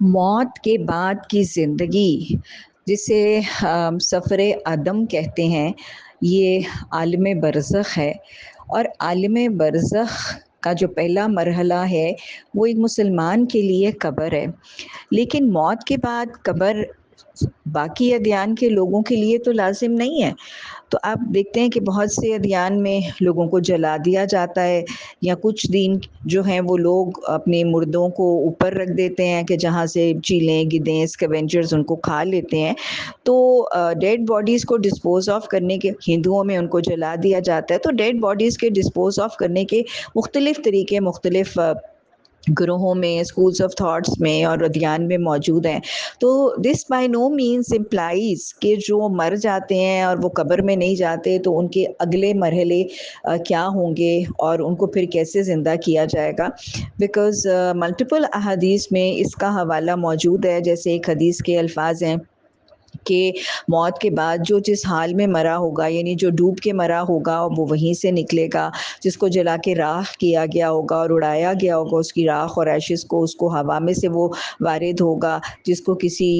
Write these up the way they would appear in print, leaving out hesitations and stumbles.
موت کے بعد کی زندگی، جسے سفر عدم کہتے ہیں، یہ عالم برزخ ہے۔ اور عالم برزخ کا جو پہلا مرحلہ ہے وہ ایک مسلمان کے لیے قبر ہے، لیکن موت کے بعد قبر باقی ادیان کے لوگوں کے لیے تو لازم نہیں ہے۔ تو آپ دیکھتے ہیں کہ بہت سے ادیان میں لوگوں کو جلا دیا جاتا ہے، یا کچھ دن جو ہیں وہ لوگ اپنے مردوں کو اوپر رکھ دیتے ہیں کہ جہاں سے چیلیں گدیں اسکیونجرز ان کو کھا لیتے ہیں۔ تو ڈیڈ باڈیز کو ڈسپوز آف کرنے کے، ہندوؤں میں ان کو جلا دیا جاتا ہے، تو ڈیڈ باڈیز کے ڈسپوز آف کرنے کے مختلف طریقے مختلف گروہوں میں، اسکولز آف تھاٹس میں اور ادیان میں موجود ہیں۔ تو this by no means implies کہ جو مر جاتے ہیں اور وہ قبر میں نہیں جاتے تو ان کے اگلے مرحلے کیا ہوں گے اور ان کو پھر کیسے زندہ کیا جائے گا، بیکاز ملٹیپل احادیث میں اس کا حوالہ موجود ہے۔ جیسے ایک حدیث کے الفاظ ہیں کہ موت کے بعد جو جس حال میں مرا ہوگا، یعنی جو ڈوب کے مرا ہوگا وہ وہیں سے نکلے گا، جس کو جلا کے راکھ کیا گیا ہوگا اور اڑایا گیا ہوگا، اس کی راکھ اور ایشز کو، اس کو ہوا میں سے وہ وارد ہوگا۔ جس کو کسی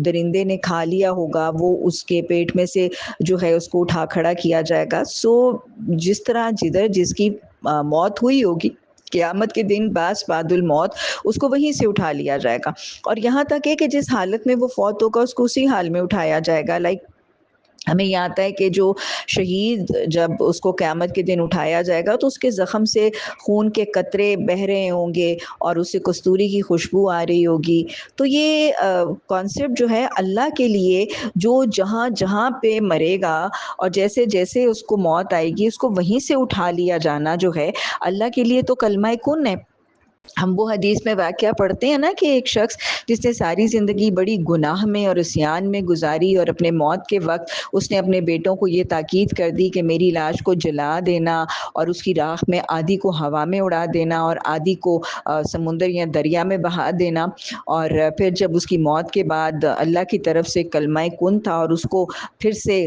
درندے نے کھا لیا ہوگا وہ اس کے پیٹ میں سے جو ہے اس کو اٹھا کھڑا کیا جائے گا۔ سو جس طرح جدھر جس کی موت ہوئی ہوگی، قیامت کے دن بعث بعد الموت اس کو وہیں سے اٹھا لیا جائے گا، اور یہاں تک ہے کہ جس حالت میں وہ فوت ہوگا اس کو اسی حال میں اٹھایا جائے گا۔ لائک ہمیں یہ آتا ہے کہ جو شہید جب اس کو قیامت کے دن اٹھایا جائے گا تو اس کے زخم سے خون کے قطرے بہہ رہے ہوں گے اور اسے کستوری کی خوشبو آ رہی ہوگی۔ تو یہ کانسیپٹ جو ہے اللہ کے لیے، جو جہاں جہاں پہ مرے گا اور جیسے جیسے اس کو موت آئے گی اس کو وہیں سے اٹھا لیا جانا جو ہے، اللہ کے لیے تو کلمہ کن ہے۔ ہم وہ حدیث میں واقعہ پڑھتے ہیں نا کہ ایک شخص جس نے ساری زندگی بڑی گناہ میں اور عصیان میں گزاری، اور اپنے موت کے وقت اس نے اپنے بیٹوں کو یہ تاکید کر دی کہ میری لاش کو جلا دینا اور اس کی راکھ میں آدھی کو ہوا میں اڑا دینا اور آدھی کو سمندر یا دریا میں بہا دینا۔ اور پھر جب اس کی موت کے بعد اللہ کی طرف سے کلمہ کن تھا اور اس کو پھر سے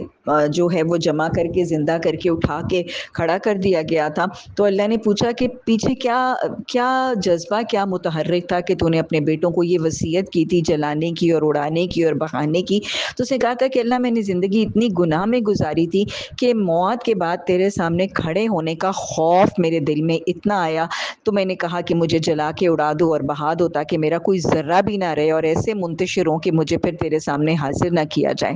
جو ہے وہ جمع کر کے زندہ کر کے اٹھا کے کھڑا کر دیا گیا تھا، تو اللہ نے پوچھا کہ پیچھے کیا جذبہ، کیا متحرک تھا کہ تو نے اپنے بیٹوں کو یہ وصیت کی تھی جلانے کی اور اڑانے کی اور بہانے کی؟ تو اس نے کہا تھا کہ اللہ، میں نے زندگی اتنی گناہ میں گزاری تھی کہ موت کے بعد تیرے سامنے کھڑے ہونے کا خوف میرے دل میں اتنا آیا، تو میں نے کہا کہ مجھے جلا کے اڑا دو اور بہا دو تاکہ میرا کوئی ذرہ بھی نہ رہے اور ایسے منتشر ہوں کہ مجھے پھر تیرے سامنے حاضر نہ کیا جائے۔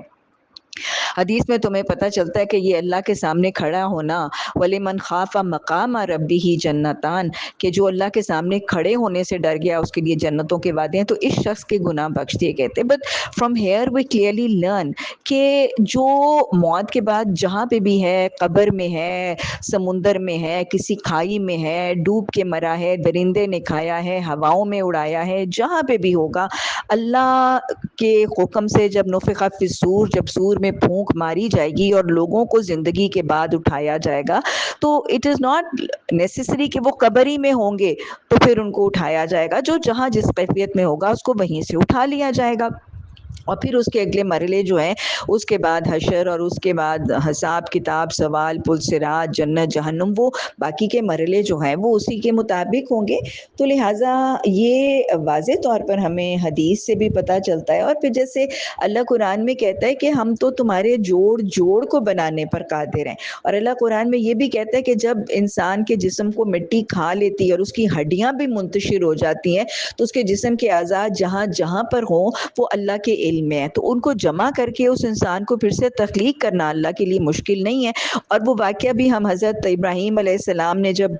حدیث میں تمہیں پتہ چلتا ہے کہ یہ اللہ کے سامنے کھڑا ہونا، وَلِمَنْ خَافَ مَقَامَ رَبِّهِ جَنَّتَانِ، کہ جو اللہ کے سامنے کھڑے ہونے سے ڈر گیا اس کے لیے جنتوں کے وعدے ہیں۔ تو اس شخص کے گناہ بخش دیے کہتے ہیں۔ But from here we clearly learn کہ جو موت کے بعد جہاں پہ بھی ہے، قبر میں ہے، سمندر میں ہے، کسی کھائی میں ہے، ڈوب کے مرا ہے، درندے نے کھایا ہے، ہواؤں میں اڑایا ہے، جہاں پہ بھی ہوگا، اللہ کے حکم سے جب نفخ فی الصور، جب سور میں پھونک ماری جائے گی اور لوگوں کو زندگی کے بعد اٹھایا جائے گا، تو اٹ از ناٹ نیسسری کہ وہ قبر ہی میں ہوں گے تو پھر ان کو اٹھایا جائے گا۔ جو جہاں جس کیفیت میں ہوگا اس کو وہیں سے اٹھا لیا جائے گا، اور پھر اس کے اگلے مرحلے جو ہیں اس کے بعد حشر اور اس کے بعد حساب کتاب، سوال، پل صراط، جنت جہنم، وہ باقی کے مرحلے جو ہیں وہ اسی کے مطابق ہوں گے۔ تو لہٰذا یہ واضح طور پر ہمیں حدیث سے بھی پتہ چلتا ہے۔ اور پھر جیسے اللہ قرآن میں کہتا ہے کہ ہم تو تمہارے جوڑ جوڑ کو بنانے پر قادر ہیں، اور اللہ قرآن میں یہ بھی کہتا ہے کہ جب انسان کے جسم کو مٹی کھا لیتی ہے اور اس کی ہڈیاں بھی منتشر ہو جاتی ہیں تو اس کے جسم کے اعضاء جہاں جہاں پر ہوں وہ اللہ کے علم میں ہے، تو ان کو جمع کر کے اس انسان کو پھر سے تخلیق کرنا اللہ کے لیے مشکل نہیں ہے۔ اور وہ واقعہ بھی ہم حضرت ابراہیم علیہ السلام نے جب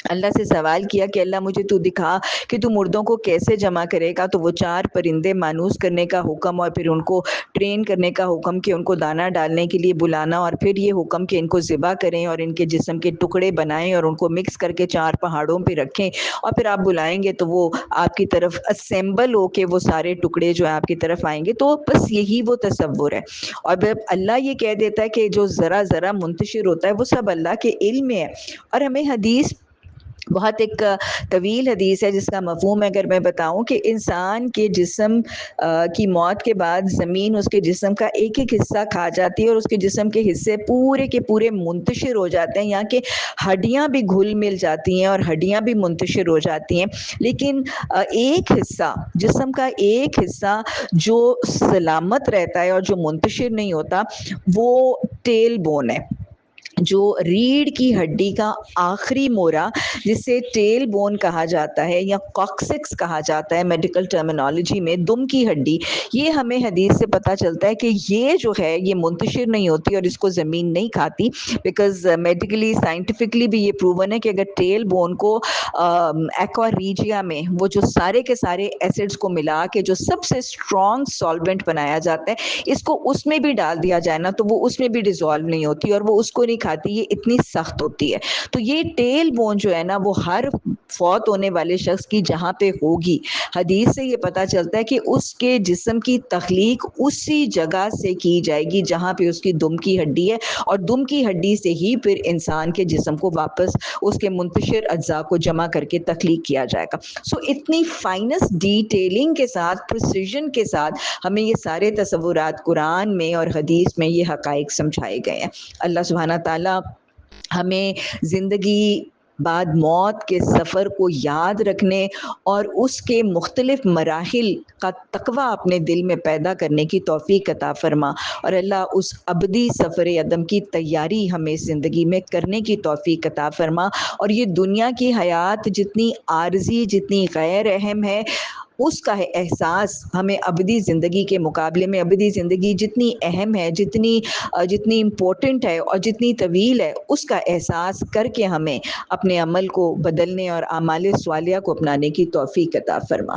اللہ سے سوال کیا کہ اللہ مجھے تو دکھا کہ تو مردوں کو کیسے جمع کرے گا، تو وہ 4 پرندے مانوس کرنے کا حکم اور پھر ان کو ٹرین کرنے کا حکم کہ ان کو دانہ ڈالنے کے لیے بلانا، اور پھر یہ حکم کہ ان کو ذبح کریں اور ان کے جسم کے ٹکڑے بنائیں اور ان کو مکس کر کے 4 پہاڑوں پہ رکھیں، اور پھر آپ بلائیں گے تو وہ آپ کی طرف اسمبل ہو کے وہ سارے ٹکڑے جو ہے آپ کی طرف آئیں گے۔ تو بس یہی وہ تصور ہے۔ اور جب اللہ یہ کہہ دیتا ہے کہ جو ذرا ذرا منتشر ہوتا ہے وہ سب اللہ کے علم میں ہے، اور ہمیں حدیث بہت ایک طویل حدیث ہے جس کا مفہوم اگر میں بتاؤں کہ انسان کے جسم کی موت کے بعد زمین اس کے جسم کا ایک ایک حصہ کھا جاتی ہے اور اس کے جسم کے حصے پورے کے پورے منتشر ہو جاتے ہیں، یہاں کہ ہڈیاں بھی گھل مل جاتی ہیں اور ہڈیاں بھی منتشر ہو جاتی ہیں، لیکن ایک حصہ، جسم کا ایک حصہ جو سلامت رہتا ہے اور جو منتشر نہیں ہوتا، وہ ٹیل بون ہے، جو ریڑھ کی ہڈی کا آخری مورا، جسے ٹیل بون کہا جاتا ہے یا کاکسکس کہا جاتا ہے میڈیکل ٹرمینالوجی میں، دم کی ہڈی، یہ ہمیں حدیث سے پتہ چلتا ہے کہ یہ جو ہے یہ منتشر نہیں ہوتی اور اس کو زمین نہیں کھاتی، بیکاز میڈیکلی سائنٹیفکلی بھی یہ پروون ہے کہ اگر ٹیل بون کو ایکوا ریجیا میں وہ جو سارے کے سارے ایسڈز کو ملا کے جو سب سے اسٹرانگ سالوینٹ بنایا جاتا ہے، اس کو اس میں بھی ڈال دیا جائے نا تو وہ اس میں بھی ڈیزالو نہیں ہوتی اور وہ اس کو نہیں کھاتی، یہ اتنی سخت ہوتی ہے۔ تو یہ ٹیل بون جو ہے نا وہ ہر فوت ہونے والے شخص کی جہاں پہ ہوگی، حدیث سے یہ پتہ چلتا ہے کہ اس کے جسم کی تخلیق اسی جگہ سے کی جائے گی جہاں پہ اس کی دم کی ہڈی ہے، اور دم کی ہڈی سے ہی پھر انسان کے جسم کو واپس اس کے منتشر اجزاء کو جمع کر کے تخلیق کیا جائے گا۔ سو اتنی فائنس ڈیٹیلنگ کے ساتھ، پریسیژن کے ساتھ ہمیں یہ سارے تصورات قرآن میں اور حدیث میں یہ حقائق سمجھائے گئے ہیں۔ اللہ سبحانہ تعالیٰ ہمیں زندگی بعد موت کے سفر کو یاد رکھنے اور اس کے مختلف مراحل کا تقوی اپنے دل میں پیدا کرنے کی توفیق عطا فرما، اور اللہ اس ابدی سفر عدم کی تیاری ہمیں زندگی میں کرنے کی توفیق عطا فرما، اور یہ دنیا کی حیات جتنی عارضی، جتنی غیر اہم ہے، اس کا احساس ہمیں ابدی زندگی کے مقابلے میں، ابدی زندگی جتنی اہم ہے، جتنی امپورٹنٹ ہے اور جتنی طویل ہے، اس کا احساس کر کے ہمیں اپنے عمل کو بدلنے اور اعمال صالحہ کو اپنانے کی توفیق عطا فرما۔